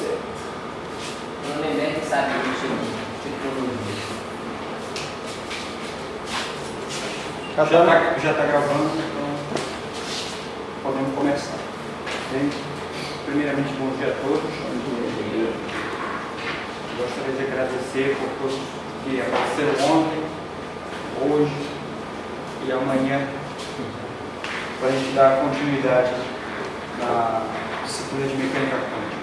certo. Não lembrei que sabe mexer com tecnologia. Já está gravando, então podemos começar. Bem, primeiramente, bom dia a todos. Gostaria de agradecer por todos que apareceram ontem, hoje e amanhã, para a gente dar continuidade na disciplina de mecânica quântica.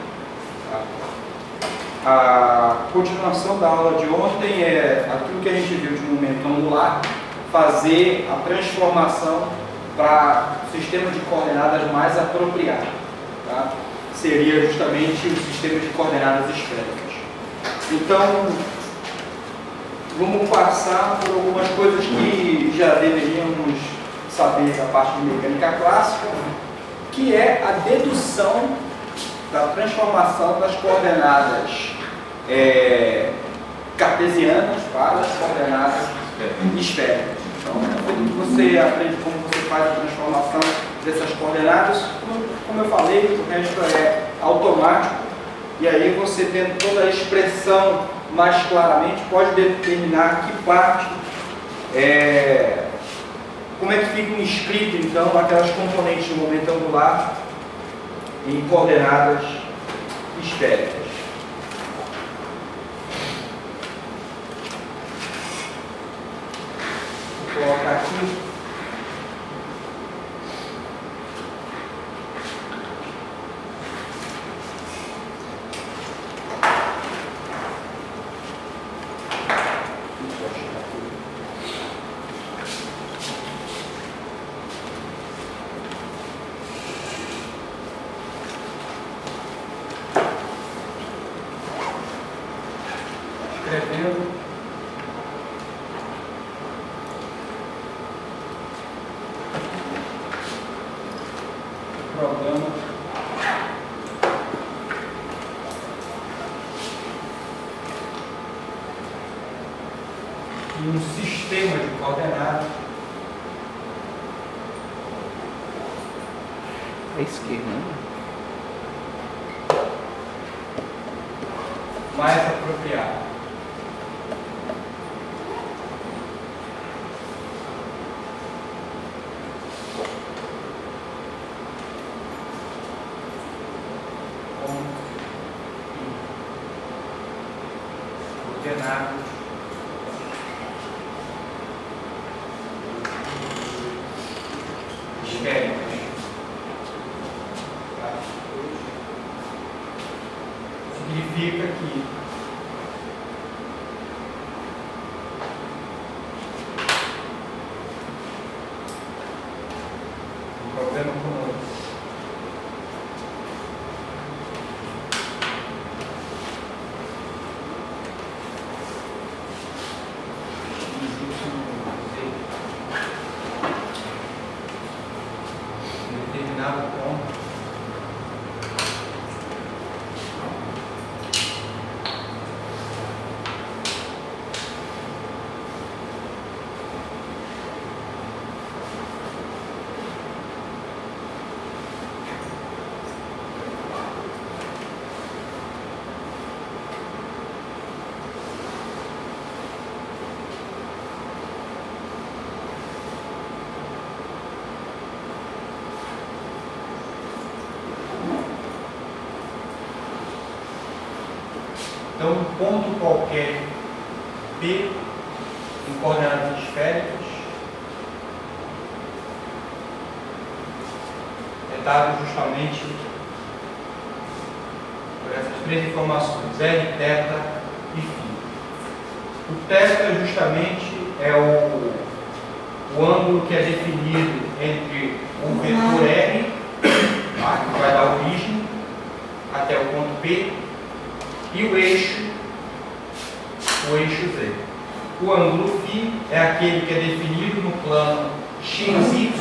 A continuação da aula de ontem é aquilo que a gente viu de momento angular, fazer a transformação para sistema de coordenadas mais apropriado. Tá? Seria justamente o sistema de coordenadas esféricas. Então, vamos passar por algumas coisas que já deveríamos saber da parte de mecânica clássica, que é a dedução da transformação das coordenadas cartesianas para as coordenadas esféricas. Então, você aprende como você faz a transformação dessas coordenadas. Como eu falei, o resto é automático. E aí você, tendo toda a expressão mais claramente, pode determinar que parte, como é que fica inscrito, então, aquelas componentes do momento angular em coordenadas esféricas. Vou colocar aqui. Escrevendo. Programa. E um sistema de coordenadas. É esquerda, né? Mais apropriado. Coordenadas esféricas. Significa que um problema como esse determinado ponto então, um ponto qualquer P em coordenadas esféricas é dado justamente por essas três informações, L, θ e φ. O θ justamente é o ângulo que é definido entre o vetor R, tá, que vai dar origem até o ponto P, e o eixo Z. O ângulo φ é aquele que é definido no plano XY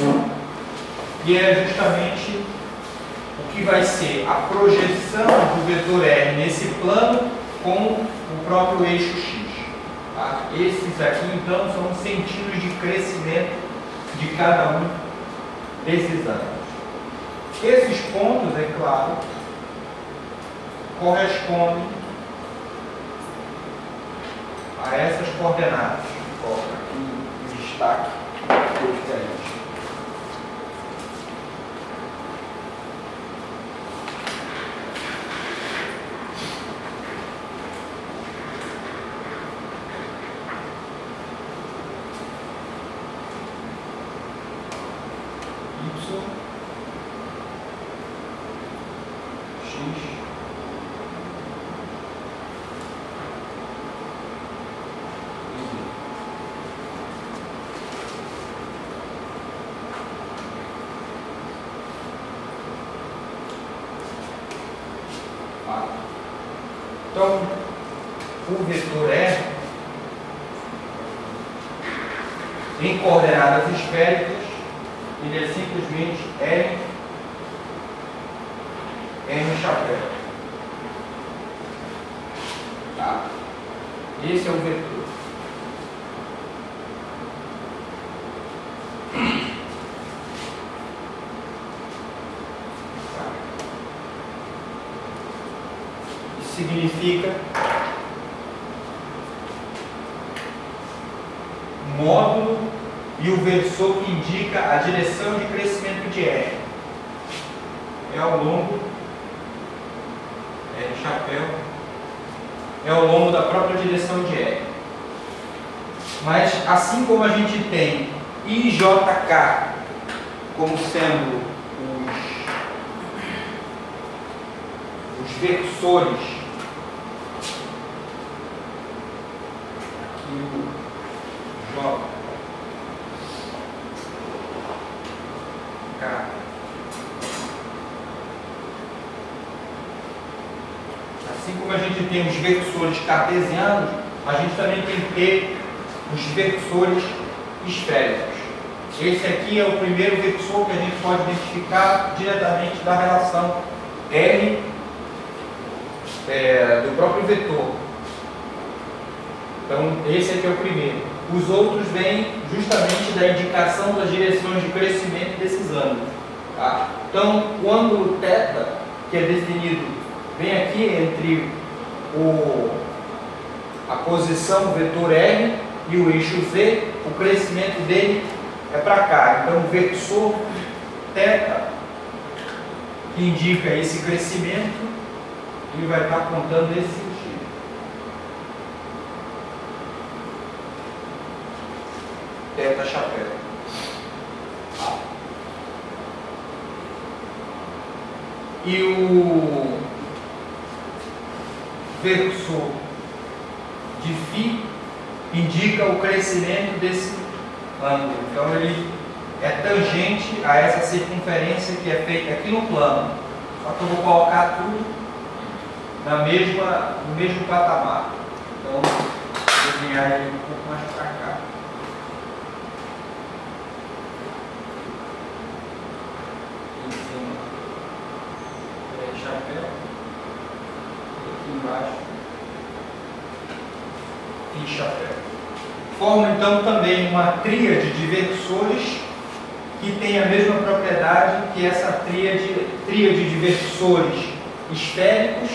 e é justamente o que vai ser a projeção do vetor R nesse plano com o próprio eixo X. Tá? Esses aqui, então, são os sentidos de crescimento de cada um desses ângulos. Esses pontos, é claro, correspondem a essas coordenadas. Coloca aqui em destaque o diferente. Então, o vetor R, em coordenadas esféricas, ele é simplesmente M chapéu. Tá? Esse é o vetor. Significa módulo e o versor que indica a direção de crescimento de R. É ao longo, R chapéu, é ao longo da própria direção de R. Mas assim como a gente tem I e JK como sendo os versores, J, K, assim como a gente tem os versores cartesianos, a gente também tem que ter os versores esféricos. Esse aqui é o primeiro versor que a gente pode identificar diretamente da relação R do próprio vetor. Então, esse aqui é o primeiro. Os outros vêm justamente da indicação das direções de crescimento desses ângulos. Tá? Então, o ângulo θ, que é definido bem aqui entre a posição vetor R e o eixo Z, o crescimento dele é para cá. Então, o versor θ, que indica esse crescimento, ele vai estar apontando nesse sentido. Θ chapéu. E o versor de φ indica o crescimento desse ângulo. Então ele é tangente a essa circunferência que é feita aqui no plano. Só que eu vou colocar tudo no mesmo patamar. Então, vou desenhar ele um pouco mais para cá. Chapéu, aqui embaixo, e chapéu. Forma então também uma tríade de versores que tem a mesma propriedade que essa tríade de versores esféricos,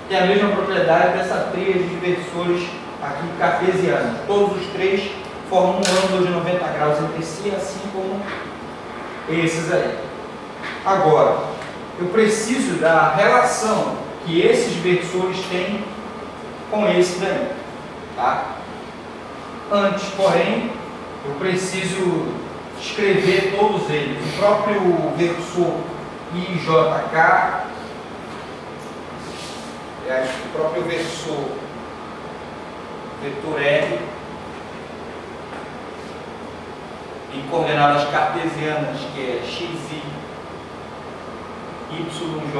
tem a mesma propriedade dessa tríade de versores aqui cartesianos. Todos os três formam um ângulo de 90 graus entre si, assim como esses aí. Agora, eu preciso da relação que esses versores têm com esse daí. Tá? Antes, porém, eu preciso escrever todos eles. O próprio versor IJK, o próprio versor vetor R, em coordenadas cartesianas, que é XI, YJ,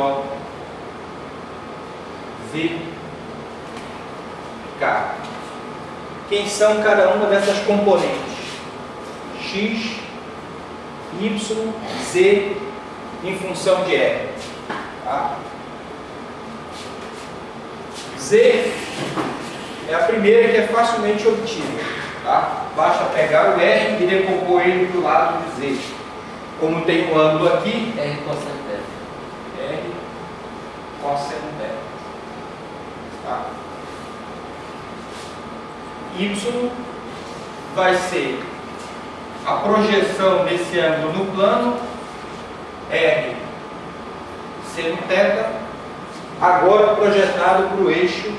ZK. Quem são cada uma dessas componentes? X, Y, Z em função de R. Tá? Z é a primeira que é facilmente obtida. Tá? Basta pegar o R e decompor ele para o lado de Z. Como tem um ângulo aqui, R cosseno θ. R cosseno θ. Tá? Y vai ser a projeção desse ângulo no plano, R seno θ, agora projetado para o eixo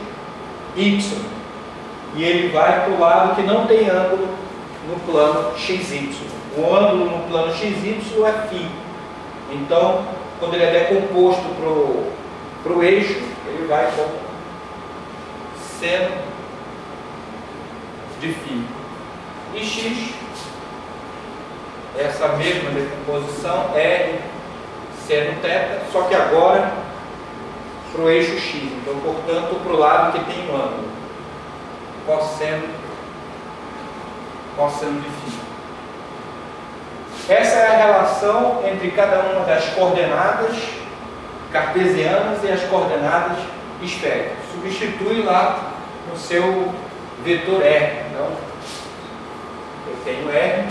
Y. E ele vai para o lado que não tem ângulo no plano XY. O ângulo no plano XY é φ. Então, quando ele é decomposto para o eixo, ele vai com seno de φ. E X, essa mesma decomposição, R seno θ, só que agora para o eixo X. Então, portanto, para o lado que tem um ângulo. Cosseno de φ. Essa é a relação entre cada uma das coordenadas cartesianas e as coordenadas esféricas. Substitui lá no seu vetor R. Então, eu tenho R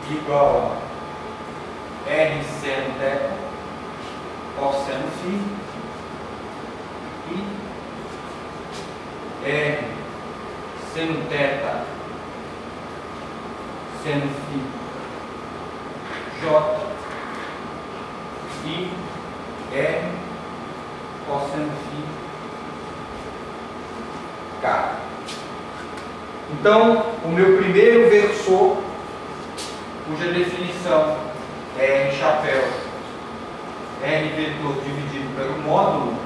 igual a R seno θ cosseno φ e R seno θ seno φ J e R cosseno φ K. Então, o meu primeiro versor, cuja definição é R chapéu, R vetor dividido pelo módulo,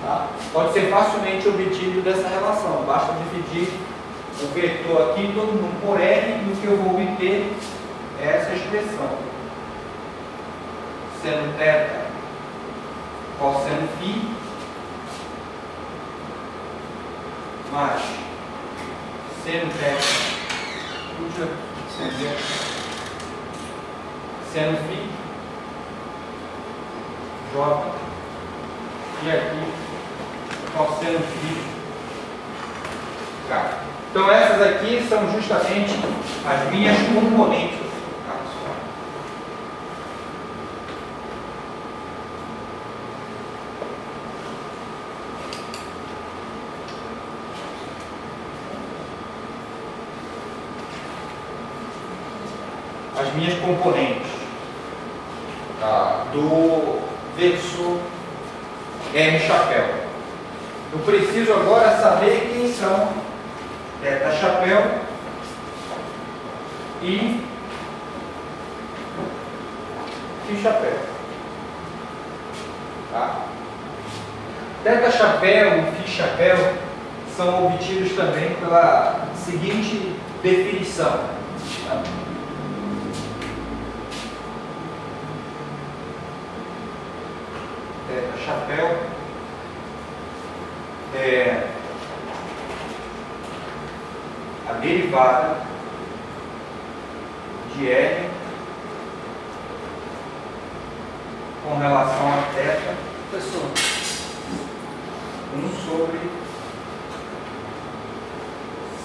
tá? Pode ser facilmente obtido dessa relação. Basta dividir o vetor aqui, todo mundo por R, e o que eu vou obter é essa expressão. Seno θ cosseno φ mais seno θ seno φ J e aqui cosseno φ K. Então essas aqui são justamente as minhas componentes. As minhas componentes do versor R chapéu. Eu preciso agora saber quem são θ chapéu e φ chapéu. Tá? θ chapéu e φ chapéu são obtidos também pela seguinte definição. Tá? Θ chapéu é a derivada de R com relação a θ, Professor, 1 sobre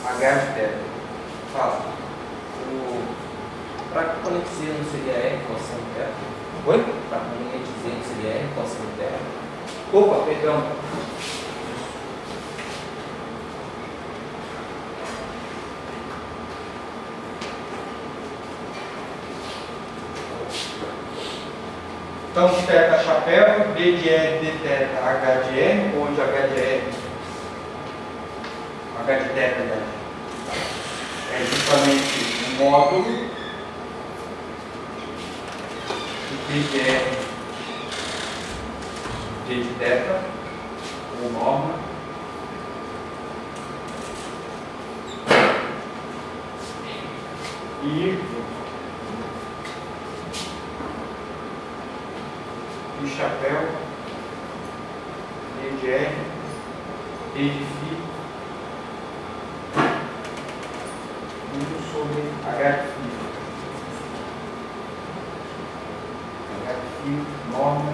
H de θ. Fala. para componente Z não seria R cosseno θ? Oi? Para componente Z não seria R cosseno θ? Opa, perdão. Então, θ chapéu, D de R, D θ, H de R, onde H de R, H de θ, aliás, é justamente o módulo, D de R, D de θ, ou norma, e o chapéu, D de R, D de φ, 1 sobre H de φ. H de φ, norma,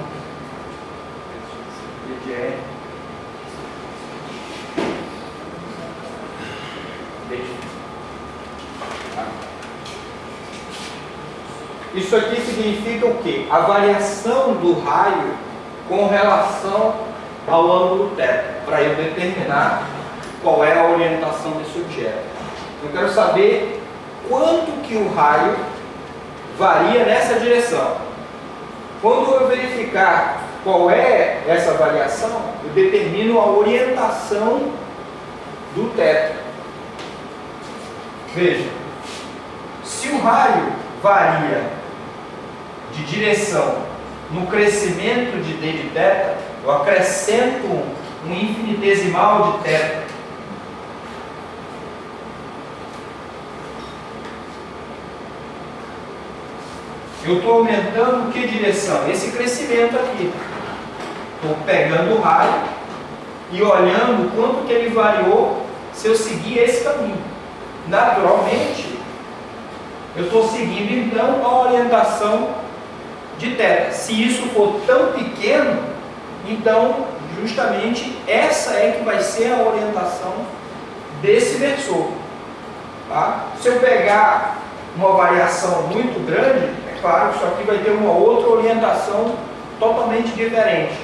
D de R, D de φ. Tá? Isso aqui significa o quê? A variação do raio com relação ao ângulo θ, para eu determinar qual é a orientação desse objeto. Eu quero saber quanto que o raio varia nessa direção. Quando eu verificar qual é essa variação, eu determino a orientação do θ. Veja, se o raio varia de direção no crescimento de d de θ, eu acrescento um infinitesimal de θ. Eu estou aumentando que direção? Esse crescimento aqui. Estou pegando o raio e olhando quanto que ele variou se eu seguir esse caminho. Naturalmente, eu estou seguindo então a orientação de θ. Se isso for tão pequeno, então justamente essa é que vai ser a orientação desse versor. Tá? Se eu pegar uma variação muito grande, é claro que isso aqui vai ter uma outra orientação totalmente diferente.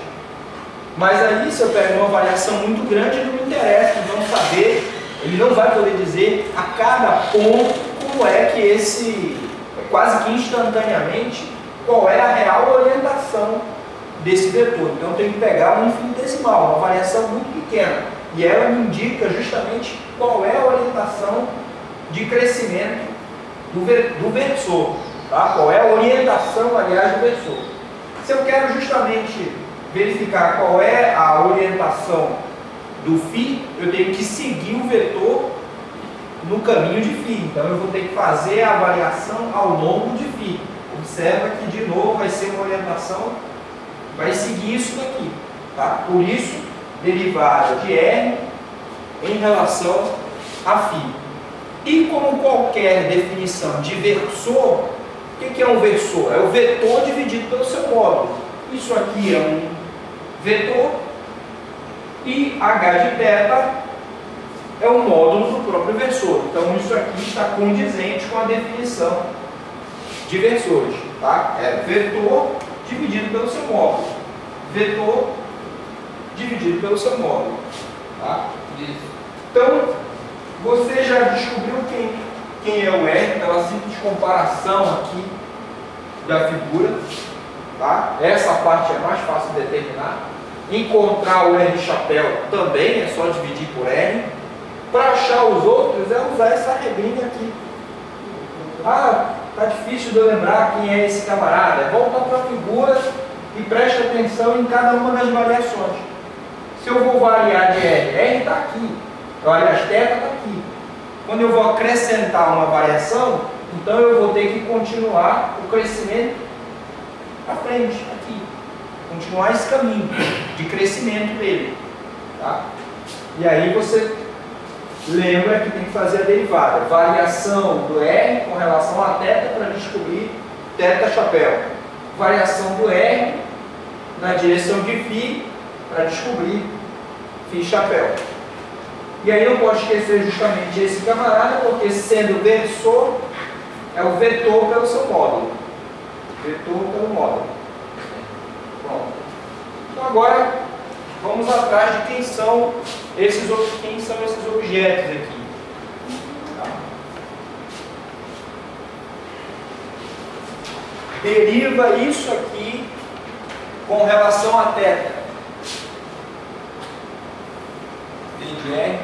Mas aí, se eu pego uma variação muito grande, não me interessa, não vamos saber, ele não vai poder dizer a cada ponto como é que esse, quase que instantaneamente, qual é a real orientação desse vetor. Então eu tenho que pegar um infinitesimal, uma variação muito pequena, e ela me indica justamente qual é a orientação de crescimento do versor, tá? Qual é a orientação, aliás, do versor. Se eu quero justamente verificar qual é a orientação do φ, eu tenho que seguir o vetor no caminho de φ. Então eu vou ter que fazer a variação ao longo de φ. Observa que de novo vai ser uma orientação, vai seguir isso daqui, tá? Por isso, derivada de R em relação a φ. E como qualquer definição de versor, o que é um versor? É o vetor dividido pelo seu módulo. Isso aqui é um vetor e h de θ é o módulo do próprio versor. Então isso aqui está condizente com a definição de versores. Tá? É vetor dividido pelo seu módulo. Vetor dividido pelo seu módulo. Tá? Então, você já descobriu quem é o R, pela simples comparação aqui da figura. Tá? Essa parte é mais fácil de determinar. Encontrar o R chapéu também é só dividir por R. Para achar os outros é usar essa regrinha aqui. Ah, tá difícil de eu lembrar quem é esse camarada. Volta para a figura e preste atenção em cada uma das variações. Se eu vou variar de R, R está aqui. Aliás, θ está aqui. Quando eu vou acrescentar uma variação, então eu vou ter que continuar o crescimento à frente, aqui. Continuar esse caminho de crescimento dele. Tá? E aí você lembra que tem que fazer a derivada. Variação do R com relação a θ para descobrir θ chapéu. Variação do R na direção de φ para descobrir φ chapéu. E aí não pode esquecer justamente esse camarada, porque sendo versor, é o vetor pelo seu módulo. Vetor pelo módulo. Pronto. Então agora vamos atrás de quem são esses objetos aqui. Tá? Deriva isso aqui com relação a θ. D de R,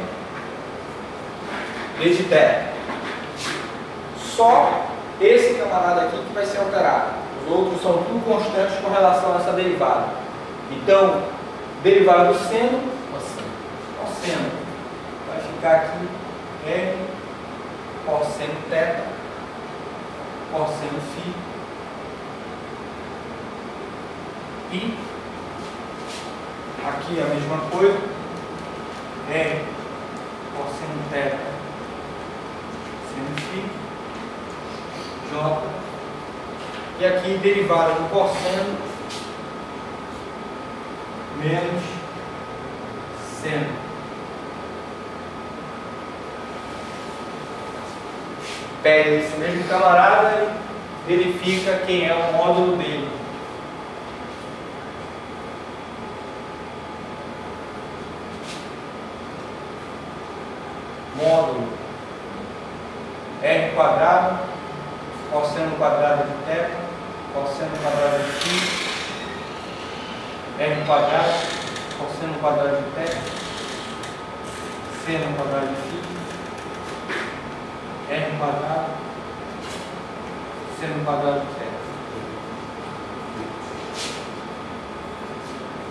D de θ. Só esse camarada aqui que vai ser alterado. Os outros são tudo constantes com relação a essa derivada. Então, derivada do seno, cosseno. Vai ficar aqui R, cosseno θ, cosseno φ. E aqui a mesma coisa. R, cosseno θ, seno φ, J. E aqui derivada do cosseno menos seno. Pega esse mesmo camarada e verifica quem é o módulo dele. módulo R quadrado, cosseno quadrado de θ, cosseno quadrado de φ, R quadrado, cosseno quadrado de θ, seno quadrado de φ, R quadrado, seno quadrado de θ.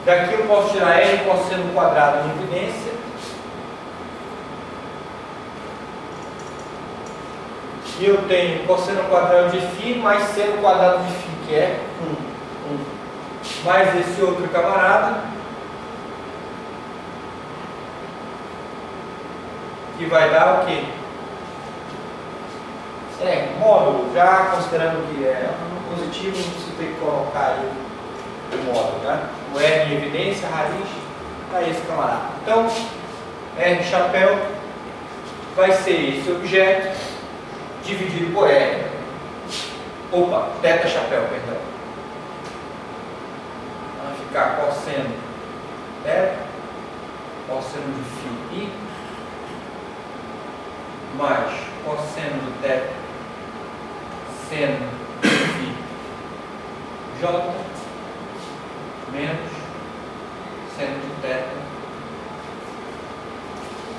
Daqui eu posso tirar R cosseno quadrado de evidência. E eu tenho cosseno quadrado de φ mais seno quadrado de φ, que é 1. Mais esse outro camarada, que vai dar o quê? Módulo. Já considerando que é positivo, não precisa ter que colocar aí o módulo, né? O R em evidência, raiz, está esse camarada. Então, R chapéu vai ser esse objeto dividido por R. Opa, θ chapéu, perdão. Vai ficar cosseno θ, cosseno de φ I, mais cosseno de θ, seno de φ J, menos seno de θ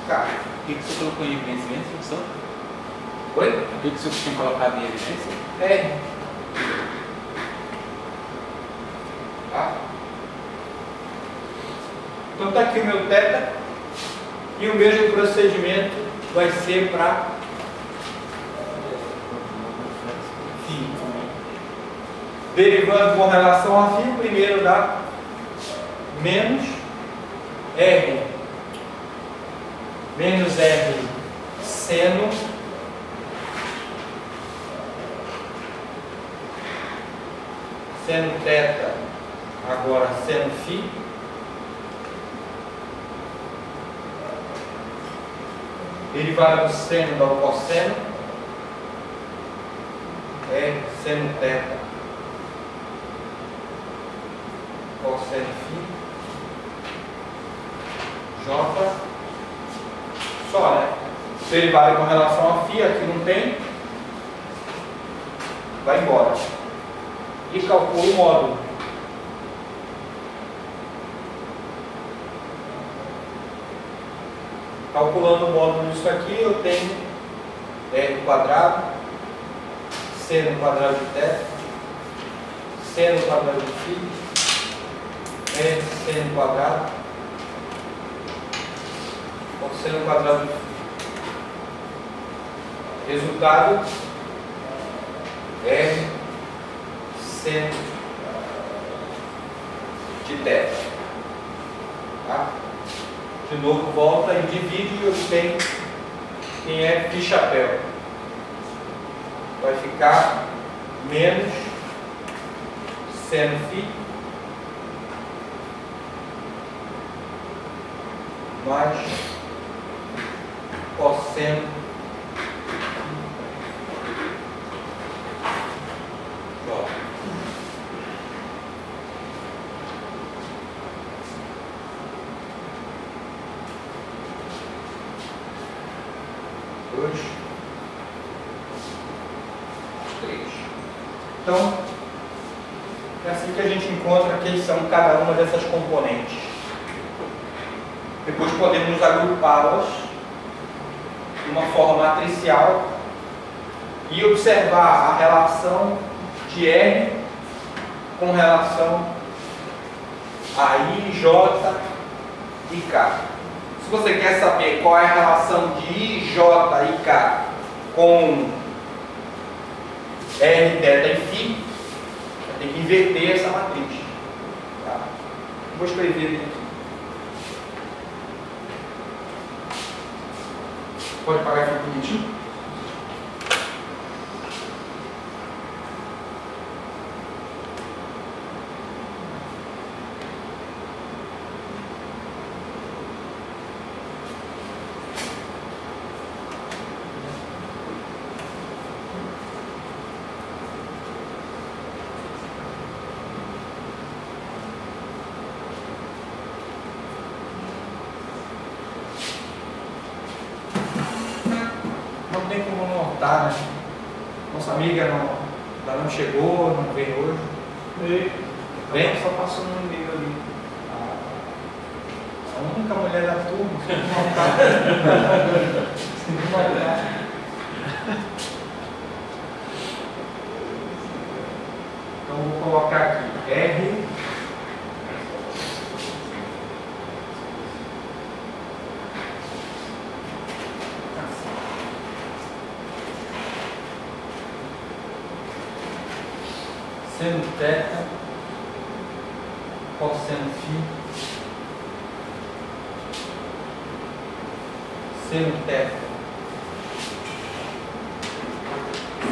K. O que você colocou em evidência mesmo, professor? Oi? O que você tinha colocado em evidência? R. Tá? Então está aqui o meu θ e o mesmo procedimento vai ser para φ. Derivando com relação a φ, primeiro dá menos R seno θ, agora seno φ, derivada do seno dá o cosseno, seno θ, cosseno φ, J, só, né? Derivada com relação a φ, aqui não tem, vai embora. E calculo o módulo. Calculando o módulo disso aqui, eu tenho R quadrado, seno quadrado de θ, seno quadrado de φ, R seno quadrado, cosseno quadrado de φ. Resultado, R seno de θ. Tá? De novo, volta e divide e obtém quem é φ chapéu. Vai ficar menos seno φ mais cosseno J. Então, é assim que a gente encontra quem são cada uma dessas componentes. Depois podemos agrupá-las de uma forma matricial e observar a relação de R com relação a I, J e K. Se você quer saber qual é a relação de I, J e K com R, θ e φ, tem que inverter essa matriz. Tá? Vou escrever aqui. Pode pagar aqui bonitinho? tem como notar, né? Nossa amiga ainda não chegou, não veio hoje. Vem? Só passou no e-mail ali. A única mulher da turma, sem notar. Sem notar. Então vou colocar aqui R. Seno θ, cosseno φ, seno θ,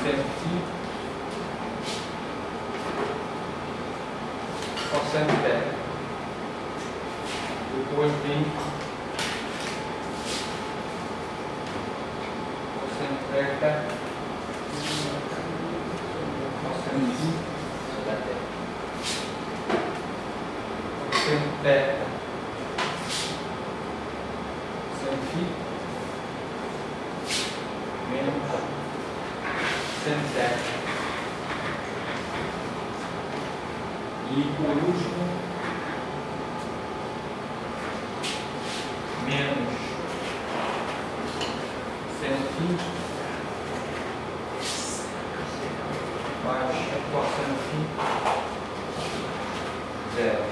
seno φ, cosseno θ. Depois vem cosseno θ, cosseno φ. Seno θ, seno φ, menos seno θ. E por último, menos seno φ, mais cosseno φ, 0.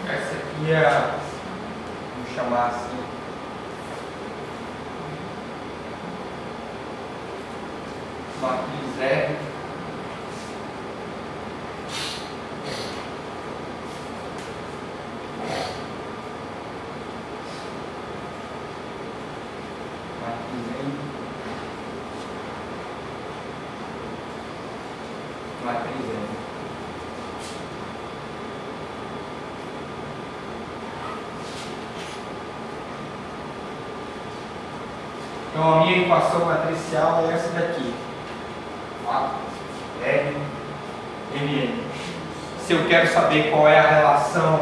Essa aqui é, vamos chamar assim, matriz R. Matriz N. Matriz N. Então a minha equação matricial é essa daqui. R, MN. Se eu quero saber qual é a relação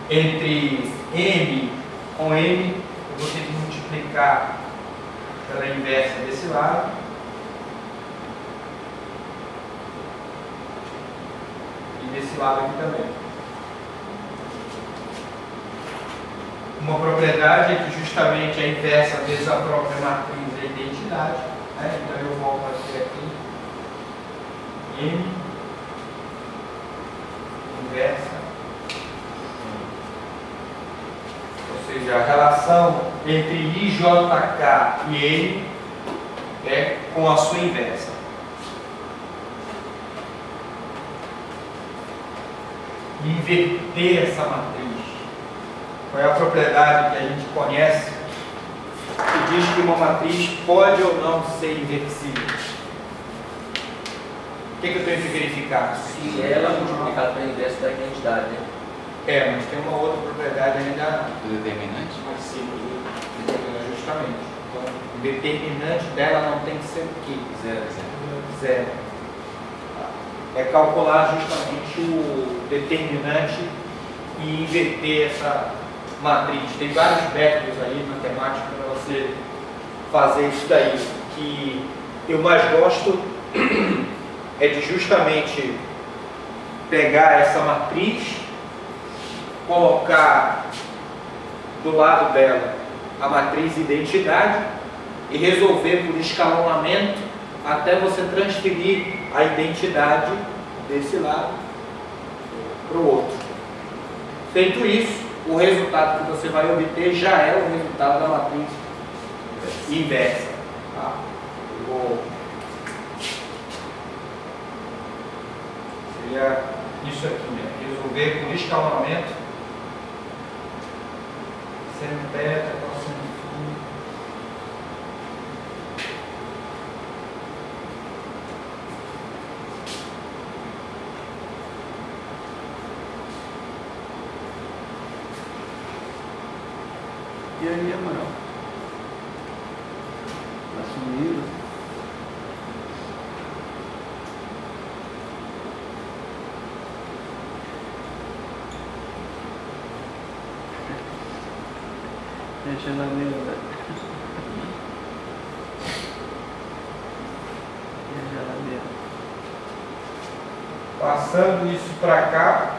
entre M com M, eu vou ter que multiplicar pela inversa desse lado. E desse lado aqui também. Uma propriedade é que justamente a inversa vezes a própria matriz é a identidade, né? Então eu volto a ter aqui M inversa, ou seja, a relação entre IJK e N é com a sua inversa. Inverter essa matriz. Qual é a propriedade que a gente conhece que diz que uma matriz pode ou não ser inversível? O que eu tenho que verificar? Se ela multiplicada pela inversa da identidade, né? É, mas tem uma outra propriedade ainda Do determinante? mais simples, justamente. Então, o determinante dela não tem que ser o quê? 0, 0. Zero. É calcular justamente o determinante e inverter essa matriz. Tem vários métodos aí matemáticos para você fazer isso daí. O que eu mais gosto é de justamente pegar essa matriz, colocar do lado dela a matriz identidade e resolver por escalonamento até você transferir a identidade desse lado para o outro. Feito isso, o resultado que você vai obter já é o resultado da matriz inversa. Tá? Eu vou seria isso aqui, né? Resolver com escalonamento, seno beta, cosseno φ. E aí, Amaral? Tá sumido? Deixa ela ver, velho. Deixa ela ver. Passando isso para cá,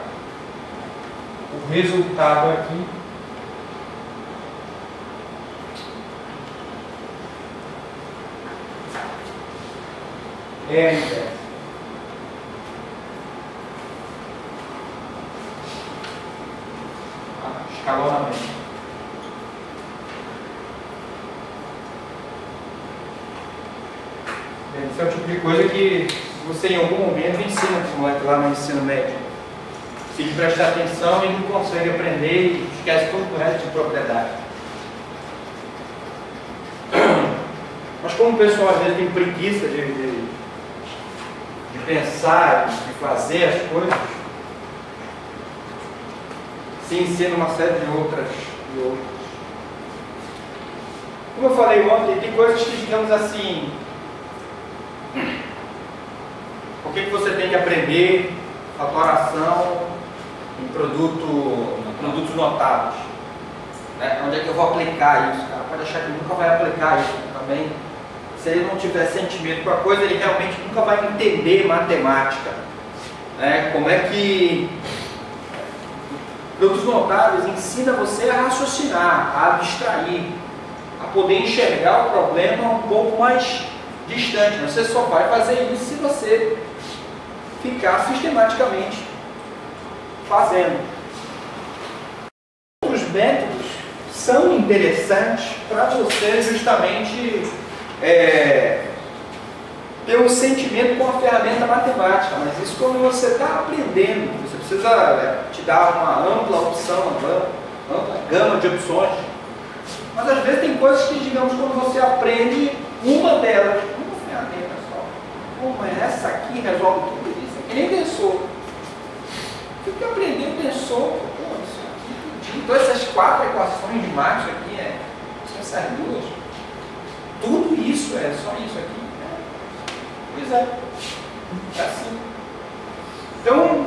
o resultado aqui é a inversa. Escalonamento. Esse é o tipo de coisa que você em algum momento ensina para o moleque lá no ensino médio. Se ele prestar atenção, ele não consegue aprender e esquece todo o resto de propriedade. Mas como o pessoal às vezes tem preguiça de pensar, de fazer as coisas, se ensina uma série de outras. Como eu falei ontem, tem coisas que, digamos assim, o que você tem que aprender, fatoração em produtos notáveis. Né? Onde é que eu vou aplicar isso? O cara pode achar que nunca vai aplicar isso também. Se ele não tiver sentimento com a coisa, ele realmente nunca vai entender matemática. Né? Como é que produtos notáveis ensina você a raciocinar, a abstrair, a poder enxergar o problema um pouco mais distante. Você só vai fazer isso se você ficar sistematicamente fazendo. Outros métodos são interessantes para você justamente ter um sentimento com a ferramenta matemática, mas isso quando você está aprendendo, você precisa te dar uma ampla opção, uma ampla gama de opções. Mas às vezes tem coisas que, digamos, quando você aprende uma delas, uma ferramenta só, como essa aqui resolve tudo isso, que nem pensou. O que aprendeu, pensou, pô, isso aqui, tudinho. Então essas 4 equações de Maxwell aqui, são essas duas. Tudo isso é só isso aqui. Pois é assim. Então,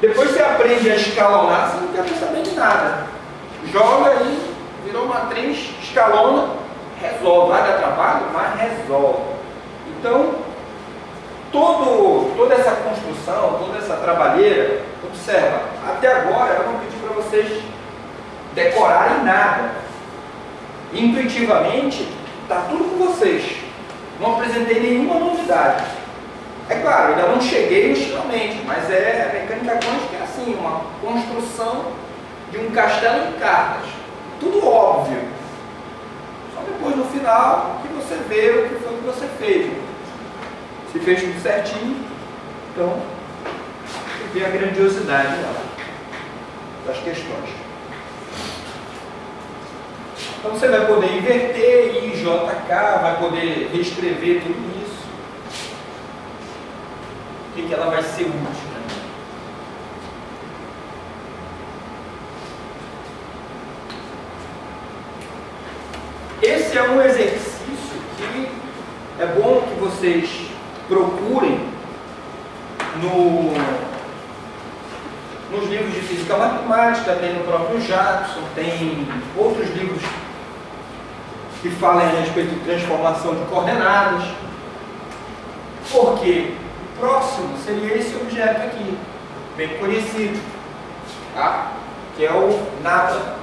depois você aprende a escalonar, você não quer mais saber de nada. Joga aí, virou matriz, escalona, resolve. Vai dar trabalho, mas resolve. Então, toda essa construção, toda essa trabalheira, observa, até agora eu não pedi para vocês decorarem nada. Intuitivamente, está tudo com vocês. Não apresentei nenhuma novidade. É claro, ainda não cheguei finalmente, mas a mecânica quântica é assim, uma construção de um castelo em cartas. Tudo óbvio. Só depois no final que você vê o que foi que você fez. Se fez tudo certinho, então você vê a grandiosidade lá das questões. Então você vai poder inverter I, J, K, vai poder reescrever tudo isso. O que ela vai ser útil, né? Esse é um exercício que é bom que vocês procurem nos livros de física matemática, tem no próprio Jackson, tem outros livros que falam a respeito de transformação de coordenadas. Porque o próximo seria esse objeto aqui, bem conhecido, tá? Que é o nada.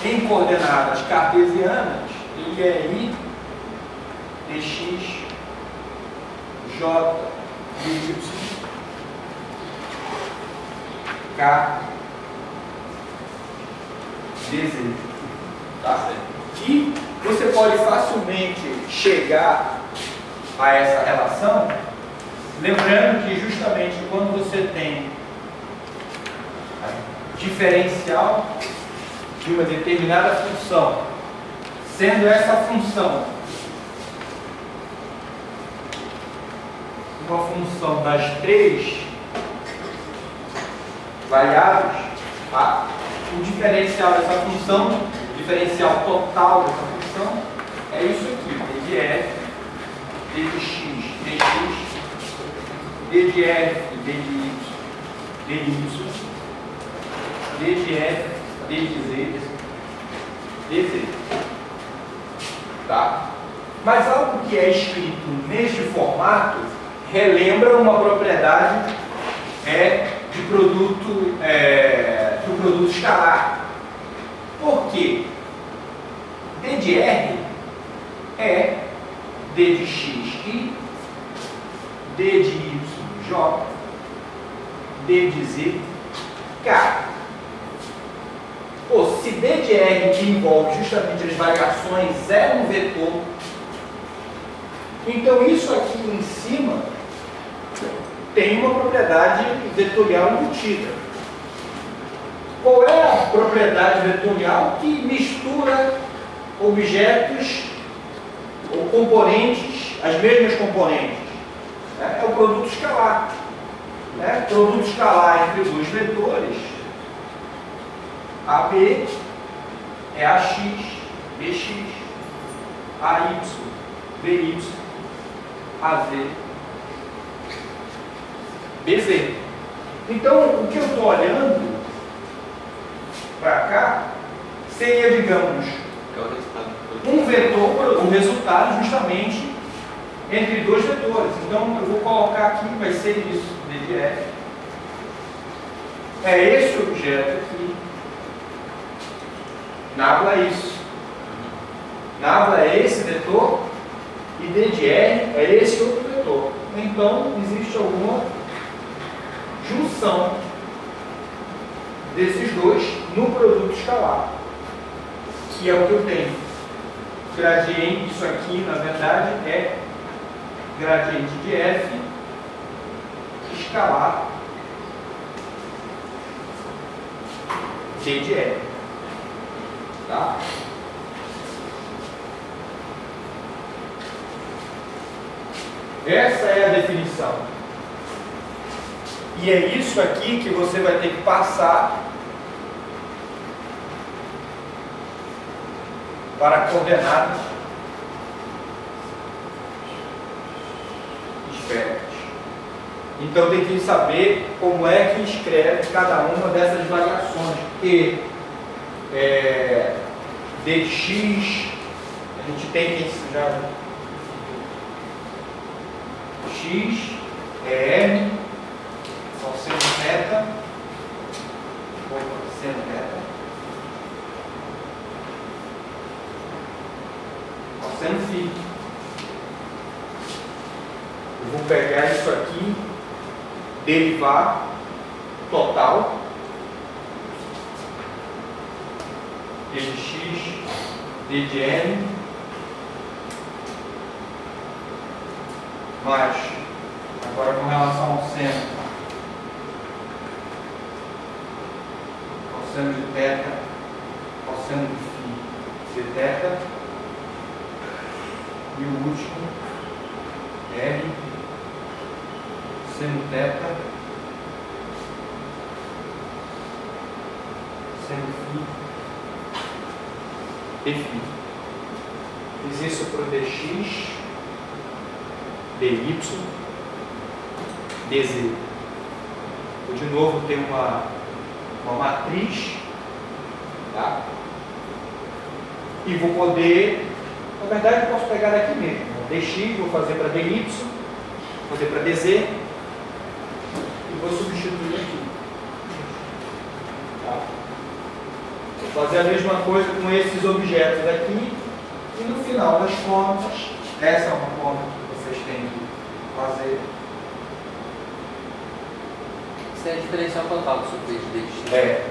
Em coordenadas cartesianas, ele é I dx J dy K dz. Tá certo? E você pode facilmente chegar a essa relação Lembrando que justamente quando você tem diferencial de uma determinada função, sendo essa função uma função das três variáveis, tá? O diferencial dessa função, o diferencial total dessa função, é isso aqui, d de f, d de x, dx, d de f, d de y, d de y, d de f, d de z, dz. Tá? Mas algo que é escrito neste formato relembra uma propriedade do produto escalar. Por quê? D de R é d de x i, d de y j, d de z k. Pô, se d de R, que envolve justamente as variações, é um vetor, então isso aqui em cima tem uma propriedade vetorial embutida. Qual é a propriedade vetorial que mistura objetos ou componentes, as mesmas componentes? É o produto escalar. Produto escalar entre dois vetores, AB é AX, BX, AY, BY, AZ, BZ. Então, o que eu estou olhando para cá seria, digamos, um vetor, um resultado justamente entre dois vetores. Então, eu vou colocar aqui, vai ser isso, D de F. É esse objeto aqui. Nabla é isso. Nabla é esse vetor e D de R é esse outro vetor. Então, existe alguma junção desses dois no produto escalar, que é o que eu tenho. Gradiente, isso aqui, na verdade, é gradiente de F escalar D de R. Tá? Essa é a definição. E é isso aqui que você vai ter que passar para coordenadas esféricas. Então tem que saber como é que escreve cada uma dessas variações. Porque d de x, a gente tem que já x é m, cosseno θ, cosseno θ, cosseno φ. Eu vou pegar isso aqui, derivar total d de x, d de n, mais, agora com relação ao seno, cosseno de θ, cosseno de φ, dθ, e o último, r, seno θ, seno φ, dφ. Fiz isso para o dx, dy, dz. Eu de novo tenho uma matriz, tá? E vou poder, na verdade eu posso pegar daqui mesmo, dx, vou fazer para dy, vou fazer para dz e vou substituir aqui. Tá? Vou fazer a mesma coisa com esses objetos aqui e no final das contas, essa é uma conta que vocês têm que fazer. Isso é a diferencial total do suplente dx.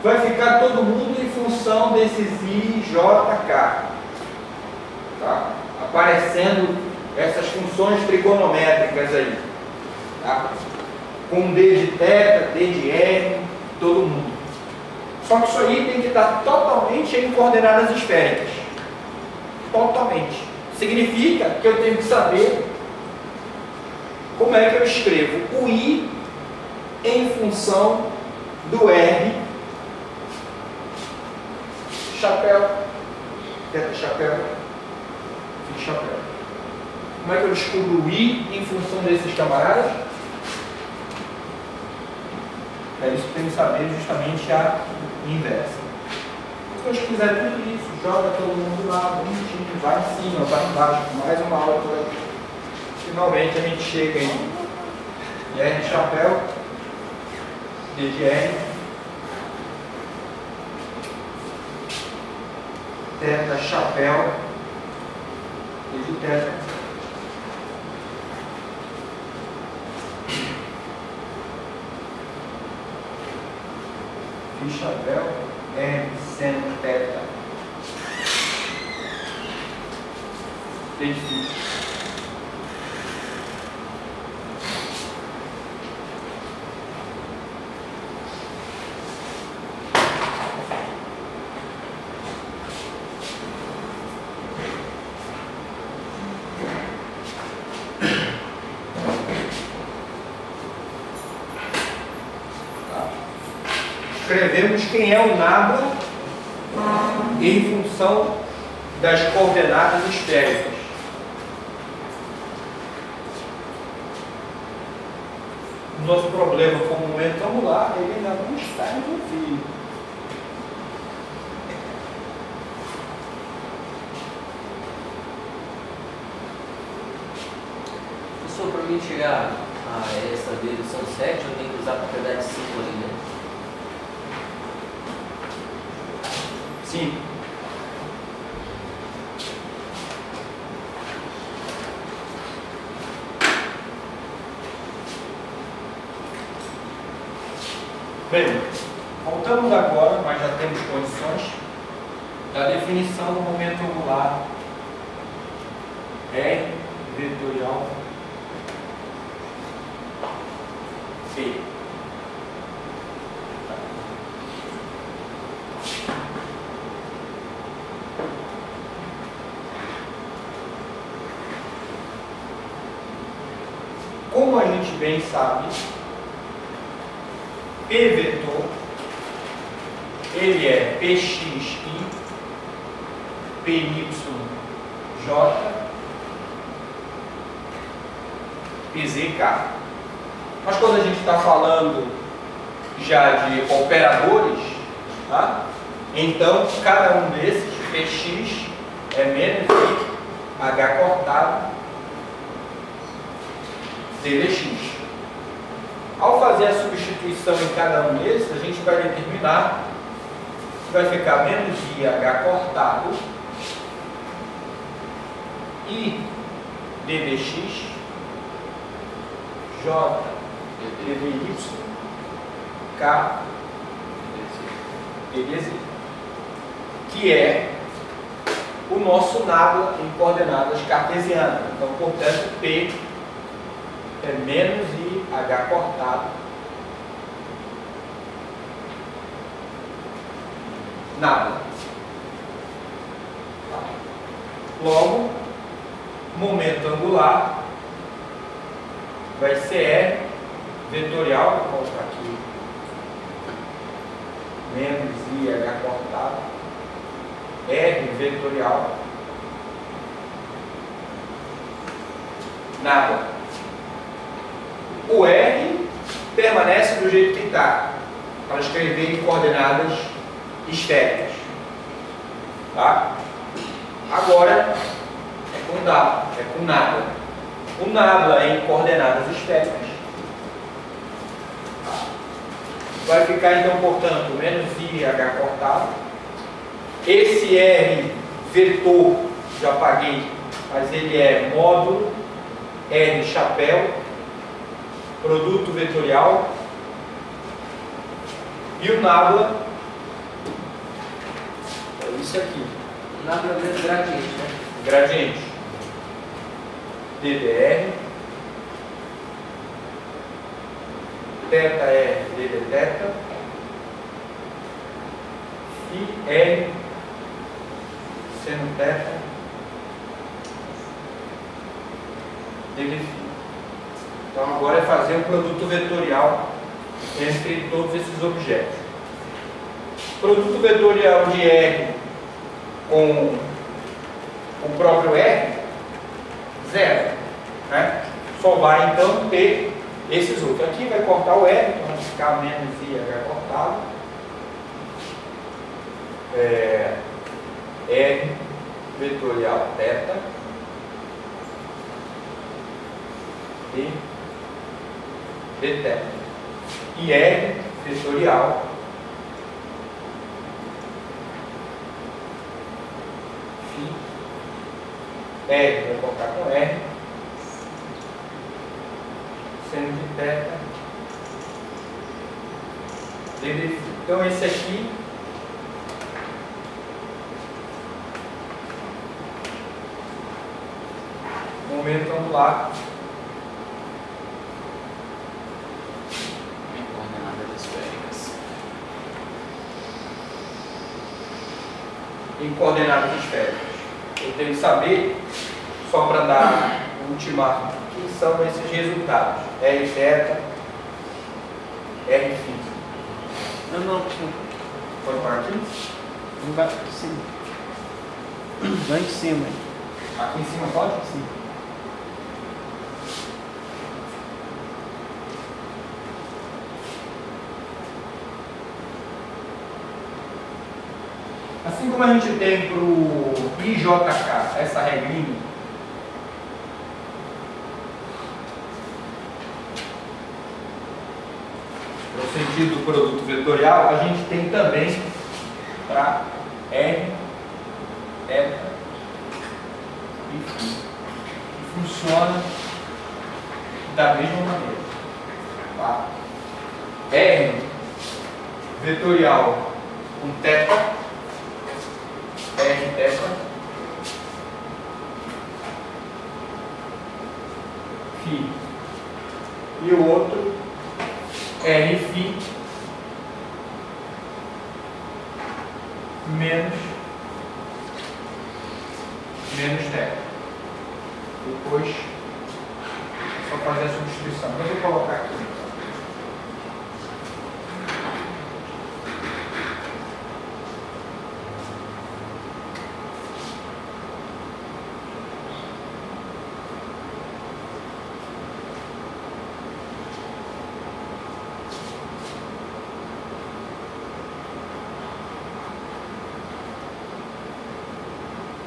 Vai ficar todo mundo em função desses I, J, K. Tá? Aparecendo essas funções trigonométricas aí, tá? Com D de θ, D de R, todo mundo. Só que isso aí tem que estar totalmente em coordenadas esféricas. Totalmente. Significa que eu tenho que saber como é que eu escrevo o I em função do R, chapéu, θ chapéu, Φ chapéu. Como é que eu descubro o I em função desses camaradas? É isso que tem que saber justamente a inversa. Depois que quiser tudo isso, joga todo mundo lá, bonitinho, vai em cima, vai embaixo, mais uma aula por aqui. Finalmente a gente chega em R chapéu, D de R, θ chapéu, D de θ. Φ chapéu, R seno θ. D de Φ. Escrevemos quem é o nada em função das coordenadas esféricas. O nosso problema com o momento angular, ele ainda não está resolvido. Professor, para mim chegar a essa dedução 7, eu tenho que usar a propriedade 5 ali, né? Sim. Bem, voltamos agora, mas já temos condições da definição do momento angular R vetorial P. Como a gente bem sabe, P vetor, ele é PXI, PYJ, PZK. Mas quando a gente está falando já de operadores, tá? Então cada um desses, PX, é menos I, H cortado, DLX. Ao fazer a substituição em cada um desses, a gente vai determinar que vai ficar menos IH cortado I DDX J DDY K DDZ, que é o nosso nada em coordenadas cartesianas. Então, portanto, P é menos IH cortado nada. Logo, momento angular vai ser R vetorial, vou colocar aqui menos IH cortado, R vetorial nada. O R permanece do jeito que está, para escrever em coordenadas esféricas. Tá? Agora é com nada, O nada em coordenadas esféricas. Tá? Vai ficar então, portanto, menos IH cortado. Esse R vetor, já apaguei, mas ele é módulo R chapéu, produto vetorial, e o nabla é isso aqui. Nabla é gradiente, né? Gradiente. ddr, θ é ddθ, φ r seno θ, ddφ. Então agora é fazer um produto vetorial entre todos esses objetos. Produto vetorial de R com o próprio R, zero, né? Só vai então ter esses outros. Aqui vai cortar o R, então vai ficar menos IH cortado. R vetorial θ e dθ. E R vetorial R vai colocar com R, seno de θ, ddφ. Então esse aqui momento angular Em coordenadas esféricas. em coordenadas esféricas. Eu tenho que saber, só para dar o ultimato, que são esses resultados. R θ, R φ. Não. Pode parar aqui? Embaixo, sim. Lá em cima. Aqui em cima pode? Sim. Assim como a gente tem para o IJK essa regrinha, no sentido do produto vetorial, a gente tem também para R, θ e φ, que funciona da mesma maneira. Tá? R vetorial com θ, R θ, φ, e o outro R φ menos θ. Depois é só fazer a substituição. Eu vou colocar aqui.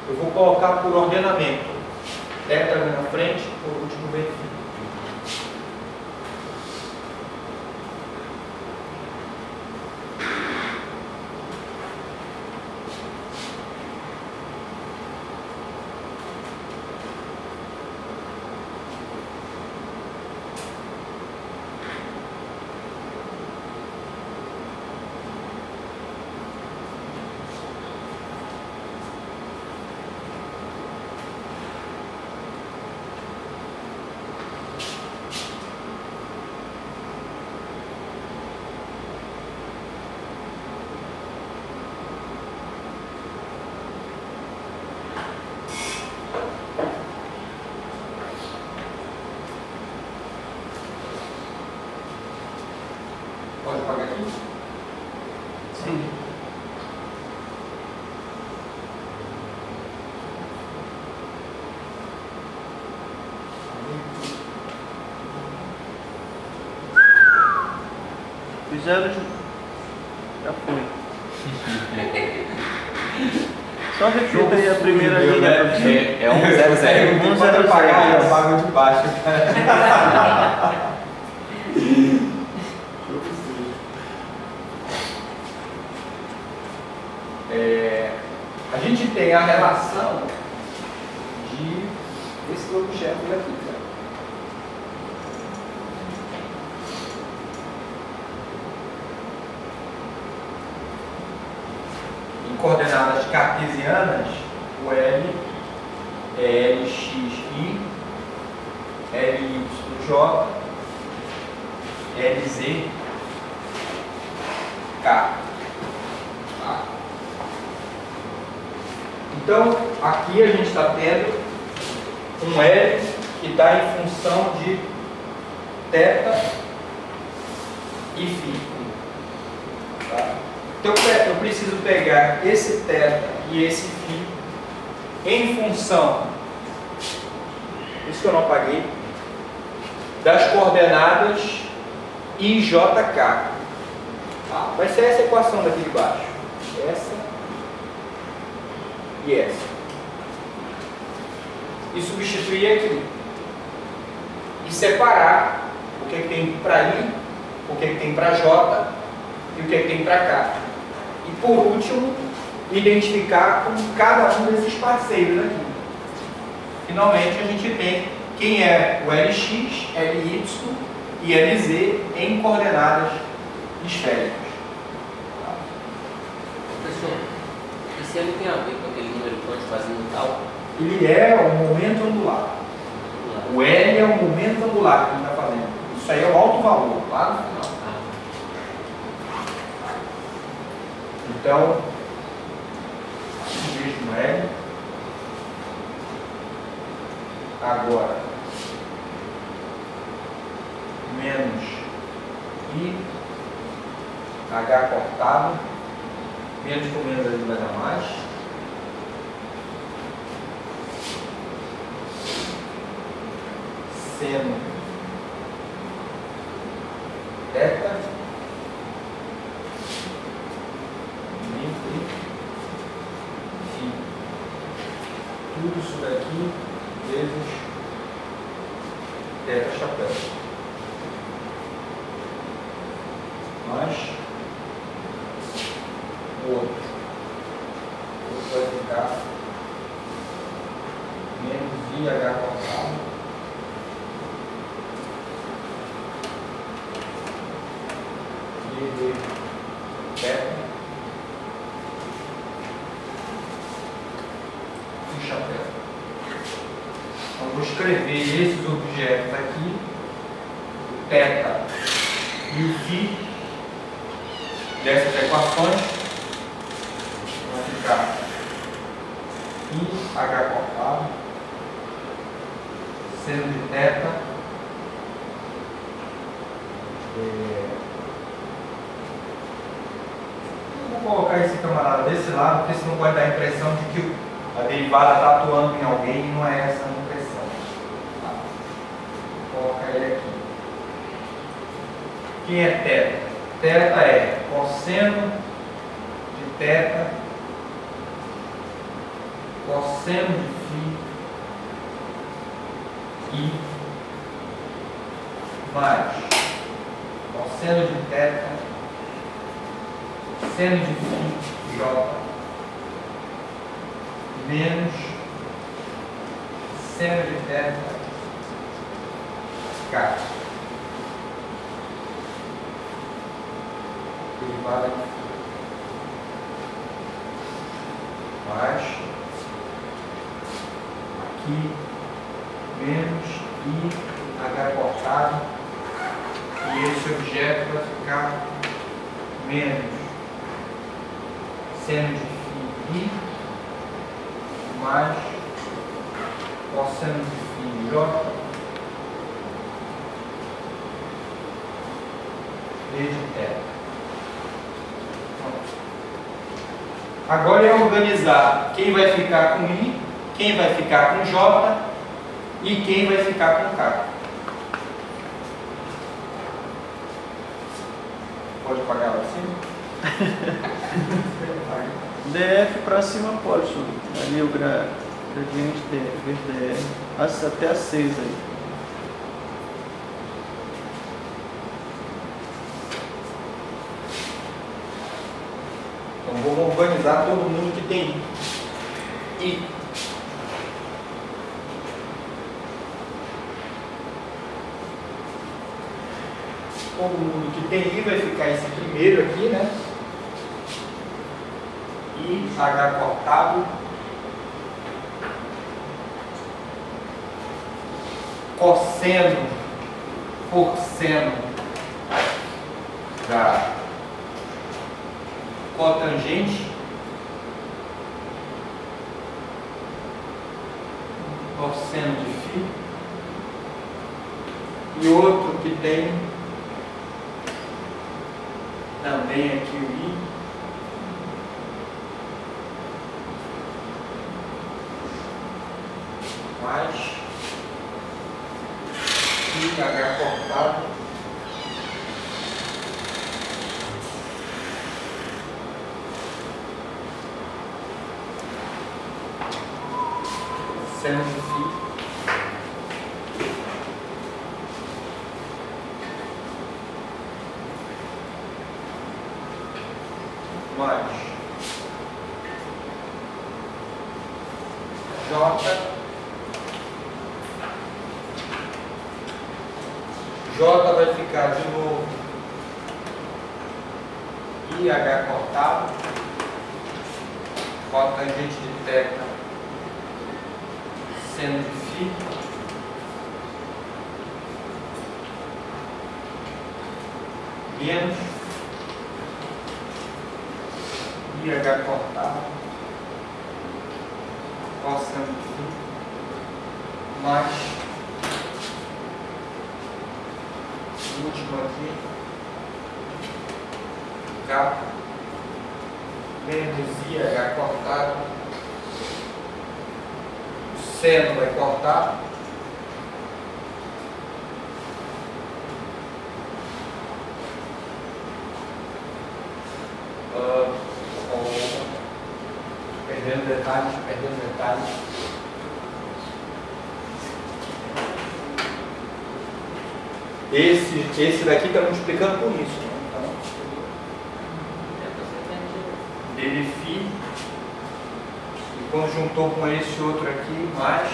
Eu vou colocar por ordenamento. θ vem na frente, por último vem φ. Pode apagar aqui? Sim. Fizeram, já foi. Só repita aí a primeira linha. É 100. Pode apagar, eu apago de baixo. A gente tem a relação de esse objeto aqui. Né? Em coordenadas cartesianas, o L é LXI LYJ, LZK. Tá? Então, aqui a gente está tendo um L que está em função de θ e φ. Tá? Então, eu preciso pegar esse θ e esse φ em função, isso que eu não apaguei, das coordenadas I, J, K. Tá? Vai ser essa equação daqui de baixo. Essa e essa. E substituir aqui. E separar o que tem para I, o que tem para J e o que tem para K. E por último, identificar com cada um desses parceiros aqui. Finalmente, a gente tem quem é o LX, LY e LZ em coordenadas esféricas. Professor, esse L tem a ver com aquele número quântico fazendo tal? Ele é o momento angular. O L é o momento angular que a gente está fazendo. Isso aí é o alto valor, lá no final. Então, aqui mesmo L. Agora, menos I, H cortado, menos com menos ali vai dar mais. Seno θ entre φ. Tudo isso daqui vezes θ chapéu. Mais o outro. O outro vai ficar menos IH cortado. Θ e chapéu. Então, vou escrever esses objetos aqui, o θ e o φ dessas equações. Vão ficar IH cortado, seno de θ, vou colocar esse camarada desse lado, porque senão pode dar a impressão de que a derivada está atuando em alguém e não é essa a impressão. Tá? Vou colocar ele aqui. Quem é θ? Θ é cosseno de θ, cosseno de φ e mais cosseno de θ, seno de φ, J, menos seno de θ, K. Derivada de φ. Mais aqui menos IH cortado, e esse objeto vai ficar menos seno de φ mais cosseno de φ J vezes θ. Agora é organizar quem vai ficar com I, quem vai ficar com J e quem vai ficar com K. Pode pagar lá acima? DF para cima pode, ali o gradiente DF, até a 6 aí. Então vamos organizar todo mundo que tem I. Todo mundo que tem I vai ficar esse primeiro aqui, né? IH cortado cosseno por seno da cotangente, cosseno de φ, e outro que tem também aqui o I, mais IH cortado seno de φ mais J vai ficar de novo IH cortado, cotangente de teta, seno de φ, menos IH cortado, cosseno de φ, mais o último aqui, K, menos IH cortado, o seno vai cortar, perdendo detalhes. Esse daqui está multiplicando por isso, né? Então, dele φ, e conjuntou com esse outro aqui, mais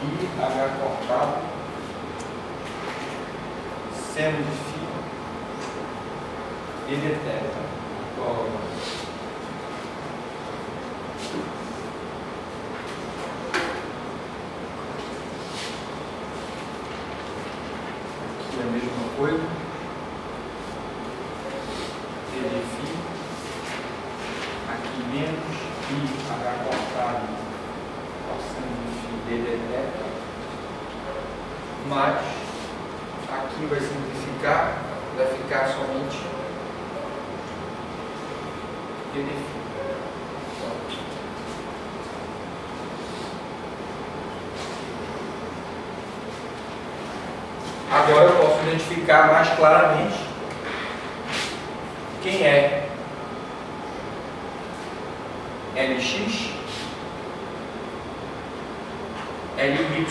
IH cortado, seno de φ, e deteta. Aqui é a mesma coisa. Dele φ, aqui menos IH cortado, cosseno de φ, de deteta, mais aqui vai simplificar, vai ficar somente dele. Agora eu posso identificar mais claramente quem é LX, LY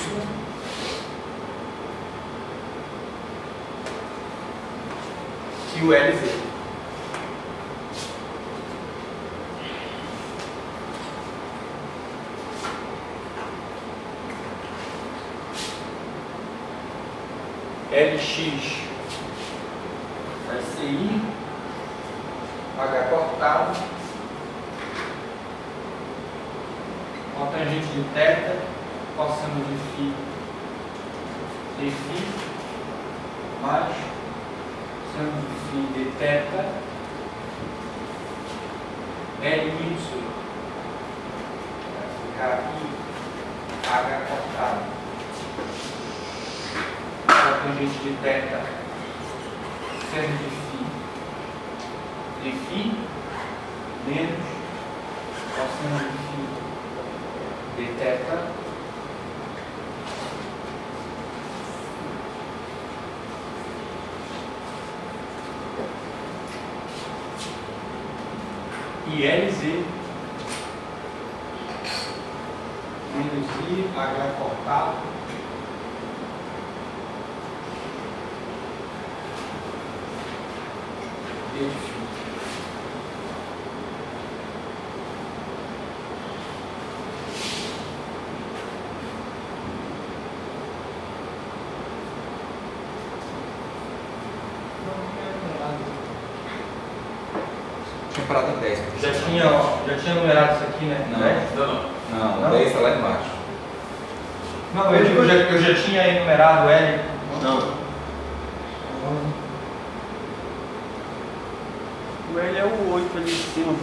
e o LZ. LX vai ser I, H cortado, cotangente de teta, cosseno de φ, de φ, mais seno de φ de teta, LY, vai ficar I, H cortado, cotangente de teta, seno de φ, menos cosseno de φ de teta, e LZ menos IH cortado, de φ. Tinha parado em 10. Já tinha numerado isso aqui, né? Não, 10? não, Não? 10 está lá embaixo. Não, eu já tinha enumerado L. Não. O L é o 8 ali em cima.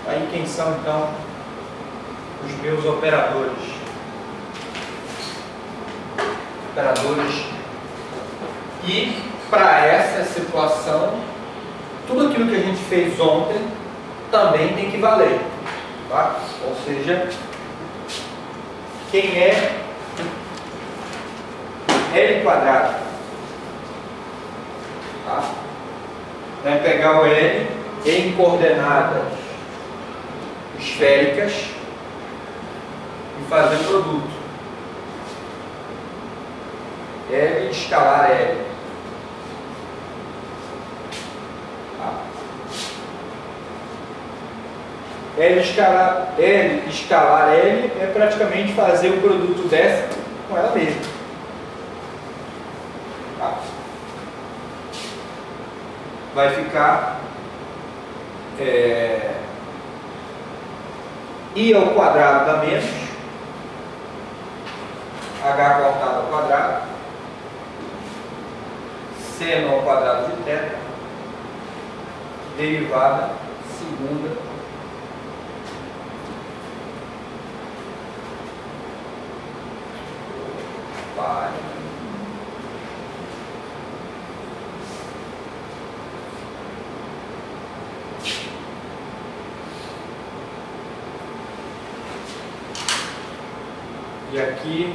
Aí quem são então os meus operadores? E para essa situação, tudo aquilo que a gente fez ontem também tem que valer, tá? Ou seja, quem é L quadrado, tá? Vai pegar o L em coordenadas esféricas e fazer o produto. L escalar L. Tá. L escalar L é praticamente fazer o produto dessa com ela mesma. Tá. Vai ficar I ao quadrado dá menos H cortado ao quadrado, seno ao quadrado de θ, derivada segunda pai. E aqui,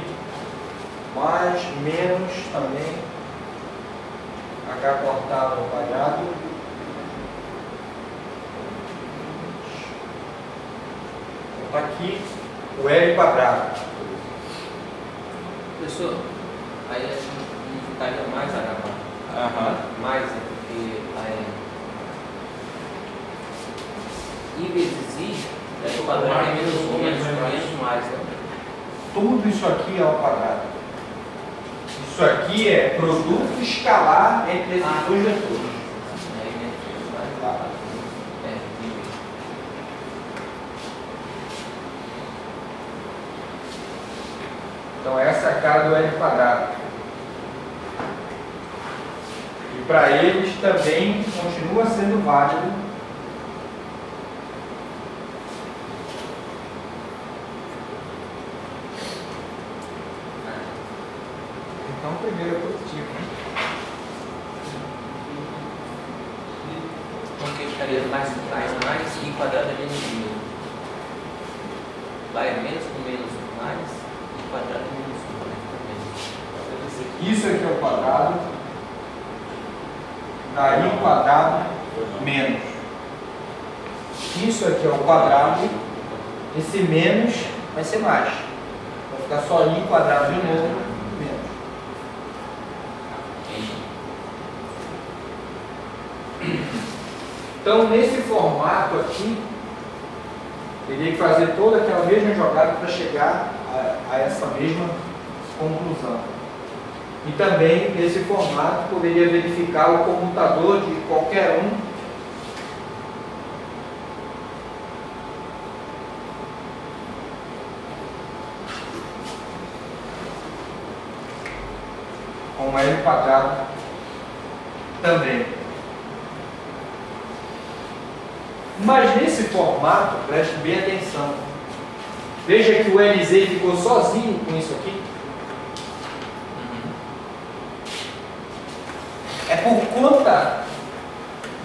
mais, menos também, H cortado ao quadrado. Então, aqui, o L quadrado. Professor, aí a gente ficaria mais H quadrado. Aham. Mais, né? Porque I vezes I, o quadrado é menos 1, menos mais, né? Tudo isso aqui é ao quadrado. Isso aqui é produto escalar entre esses dois vetores. Aí menos mais. Entendi. Então essa é a cara do L quadrado. E para eles também continua sendo válido então primeiro é positivo, né? Porque ficaria mais, I quadrado é menos I. Lá é menos com menos mais, I quadrado é menos 1. Isso aqui é o quadrado, daí o quadrado menos. Isso aqui é o quadrado, esse menos vai ser mais. Vai ficar só I quadrado de novo, menos. Então, nesse formato aqui, teria que fazer toda aquela mesma jogada para chegar a essa mesma conclusão. E também, nesse formato, poderia verificar o comutador de qualquer um com L quadrado também. Mas nesse formato, preste bem atenção. Veja que o LZ ficou sozinho com isso aqui. É por conta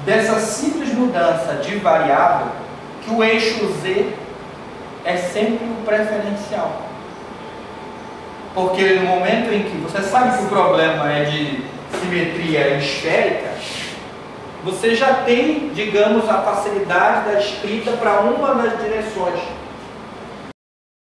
dessa simples mudança de variável que o eixo Z é sempre o preferencial. Porque no momento em que você sabe que o problema é de simetria esférica, você já tem, digamos, a facilidade da escrita para uma das direções.